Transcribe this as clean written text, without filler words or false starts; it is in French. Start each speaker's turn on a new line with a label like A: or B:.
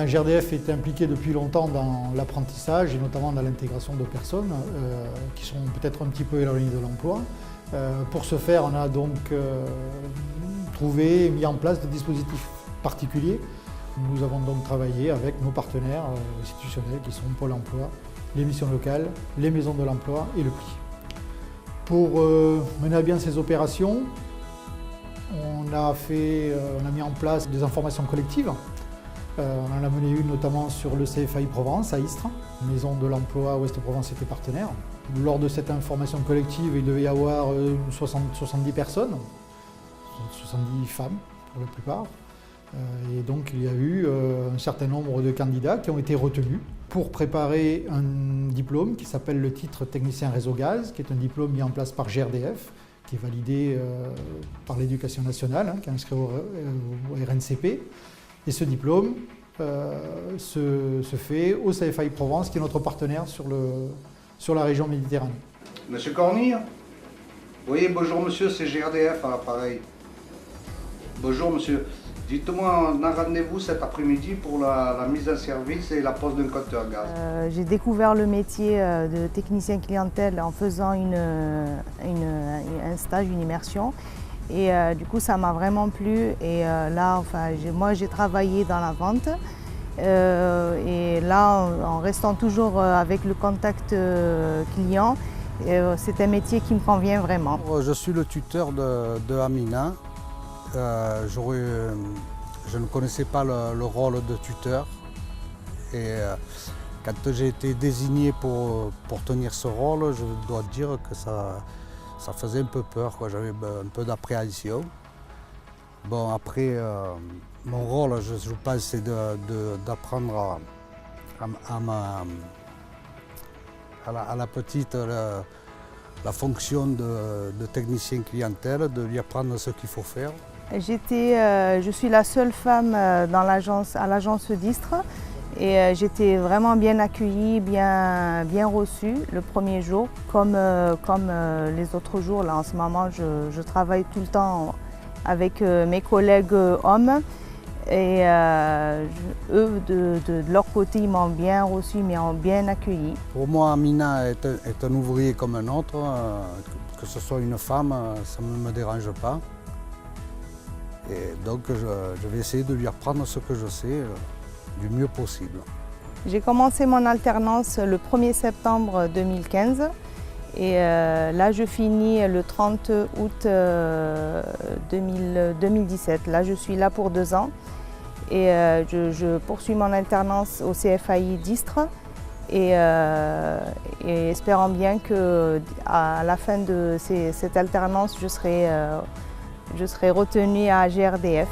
A: Bien, GRDF est impliqué depuis longtemps dans l'apprentissage et notamment dans l'intégration de personnes qui sont peut-être un petit peu éloignées de l'emploi. Pour ce faire, on a donc trouvé et mis en place des dispositifs particuliers. Nous avons donc travaillé avec nos partenaires institutionnels qui sont Pôle emploi, les missions locales, les maisons de l'emploi et le PLI. Pour mener à bien ces opérations, on a mis en place des informations collectives. On en a mené une notamment sur le CFAI Provence à Istres, Maison de l'emploi Ouest-Provence était partenaire. Lors de cette information collective, il devait y avoir 70 personnes, 70 femmes pour la plupart. Et donc il y a eu un certain nombre de candidats qui ont été retenus pour préparer un diplôme qui s'appelle le titre technicien réseau gaz, qui est un diplôme mis en place par GRDF, qui est validé par l'éducation nationale, qui est inscrit au RNCP. Et ce diplôme se fait au CFAI Provence, qui est notre partenaire sur la région Méditerranée.
B: Monsieur Cornille? Oui, bonjour monsieur, c'est GRDF à l'appareil. Bonjour monsieur. Dites-moi, on a rendez-vous cet après-midi pour la mise en service et la pose d'un compteur gaz.
C: J'ai découvert le métier de technicien clientèle en faisant un stage, une immersion. Et du coup, ça m'a vraiment plu. Et là, moi, j'ai travaillé dans la vente. Et là, en restant toujours avec le contact client, c'est un métier qui me convient vraiment.
D: Je suis le tuteur de Amina. Je ne connaissais pas le rôle de tuteur. Et quand j'ai été désigné pour tenir ce rôle, je dois dire que ça faisait un peu peur, j'avais un peu d'appréhension. Bon, après, mon rôle, je pense, c'est d'apprendre à la petite la fonction de technicien clientèle, de lui apprendre ce qu'il faut faire.
C: Je suis la seule femme à l'agence d'Istres. Et j'étais vraiment bien accueillie, bien reçue le premier jour, comme les autres jours. Là, en ce moment, je travaille tout le temps avec mes collègues hommes. Et eux, de leur côté, ils m'ont bien reçue, ils m'ont bien accueillie.
D: Pour moi, Amina est un ouvrier comme un autre. Que ce soit une femme, ça ne me dérange pas. Et donc, je vais essayer de lui apprendre ce que je sais du mieux possible.
C: J'ai commencé mon alternance le 1er septembre 2015 et là je finis le 30 août 2017. Là je suis là pour 2 ans et je poursuis mon alternance au CFAI d'Istres et espérant bien qu'à la fin de cette alternance je serai retenue à GRDF.